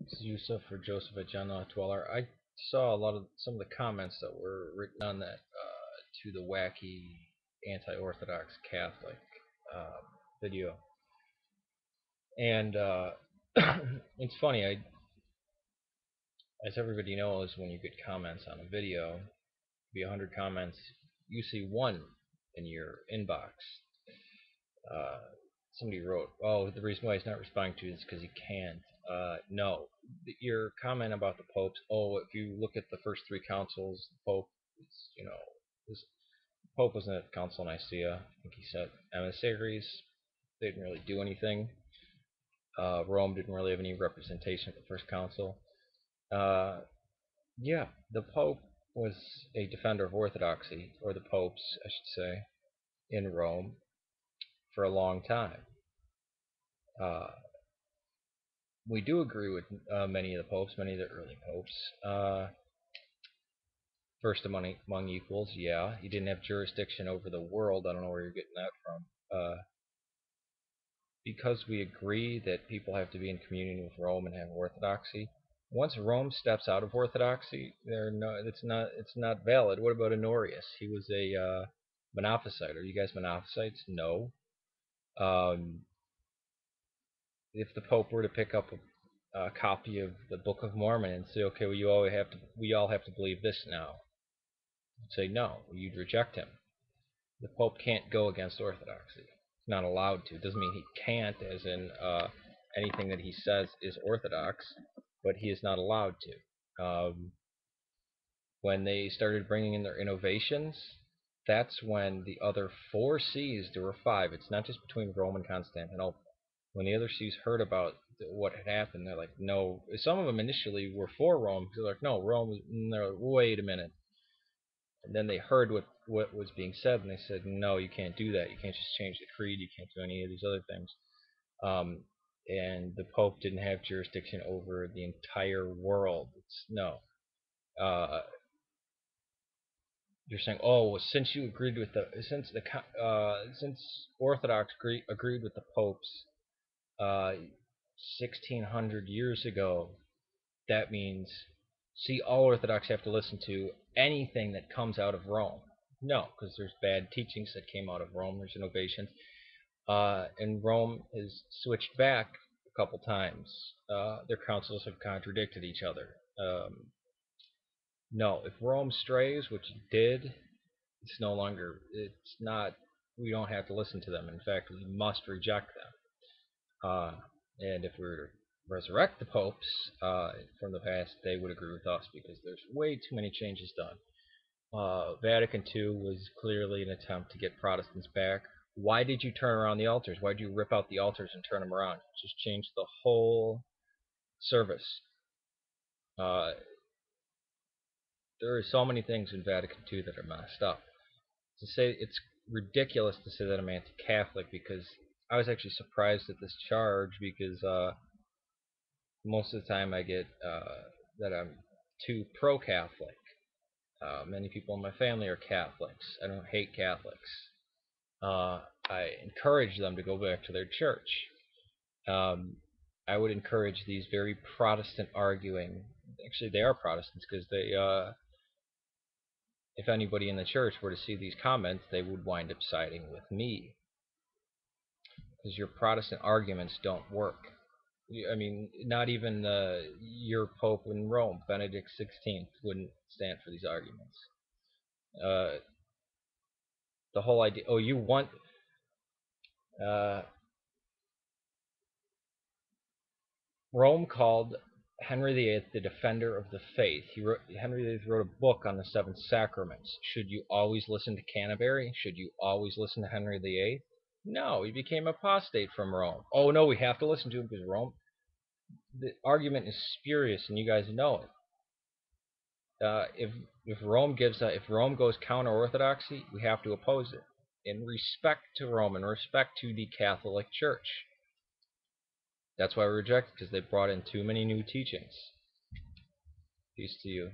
This is Yusuf for Joseph at JohnTheHutDweller. I saw some of the comments that were written on that to the wacky anti-Orthodox Catholic uh, video, and it's funny. As everybody knows, when you get comments on a video, be 100 comments, you see one in your inbox. Uh, Somebody wrote, "Oh, the reason why he's not responding to it is because he can't." No, your comment about the popes. Oh, if you look at the first three councils, the pope, this pope wasn't at the Council of Nicaea. I think he said emissaries. They didn't really do anything. Rome didn't really have any representation at the first council. Uh, yeah, the pope was a defender of orthodoxy, or the popes, I should say, in Rome for a long time. Uh, we do agree with many of the popes, many of the early popes. First among equals, yeah. He didn't have jurisdiction over the world. I don't know where you're getting that from. Because we agree that people have to be in communion with Rome and have orthodoxy. Once Rome steps out of orthodoxy, it's not valid. What about Honorius? He was a Monophysite. Are you guys Monophysites? No. Um, if the Pope were to pick up a copy of the Book of Mormon and say, okay, well, we all have to believe this now, you'd say no. You'd reject him. The Pope can't go against orthodoxy. He's not allowed to. It doesn't mean he can't, as in anything that he says is orthodox, but he is not allowed to. When they started bringing in their innovations, that's when the other four sees, there were five, it's not just between Rome and Constantinople. When the other sees heard about what had happened, they're like, no. Some of them initially were for Rome. They're like, no, Rome. And they're like, wait a minute. And then they heard what was being said, and they said, no, you can't do that. You can't just change the creed. You can't do any of these other things. And the Pope didn't have jurisdiction over the entire world. No. Uh, you're saying, oh, since you agreed with since Orthodox agreed with the popes 1600 years ago, that means, see, all Orthodox have to listen to anything that comes out of Rome. No, because there's bad teachings that came out of Rome. There's innovations, and Rome has switched back a couple times. Their councils have contradicted each other. No, if Rome strays, which it did, it's no longer. It's not. We don't have to listen to them. In fact, we must reject them. And if we were to resurrect the popes from the past, they would agree with us because there's way too many changes done. Vatican II was clearly an attempt to get Protestants back. Why did you turn around the altars? Why did you rip out the altars and turn them around? Just change the whole service. Uh, there are so many things in Vatican II that are messed up. To say it's ridiculous to say that I'm anti-Catholic, because I was actually surprised at this charge, because most of the time I get that I'm too pro-Catholic. Many people in my family are Catholics. I don't hate Catholics. I encourage them to go back to their church. I would encourage these very Protestant arguing. Actually, they are Protestants because if anybody in the church were to see these comments, they would wind up siding with me, because your Protestant arguments don't work. I mean, not even your Pope in Rome, Benedict XVI, wouldn't stand for these arguments. Uh, the whole idea. Oh, you want. Uh, Rome called Henry VIII the defender of the faith. Henry VIII wrote a book on the seven sacraments. Should you always listen to Canterbury? Should you always listen to Henry VIII? No, he became apostate from Rome. Oh no, we have to listen to him because Rome. The argument is spurious, and you guys know it. If Rome goes counter orthodoxy, we have to oppose it in respect to Rome, in respect to the Catholic Church. That's why we reject it, because they brought in too many new teachings. Peace to you.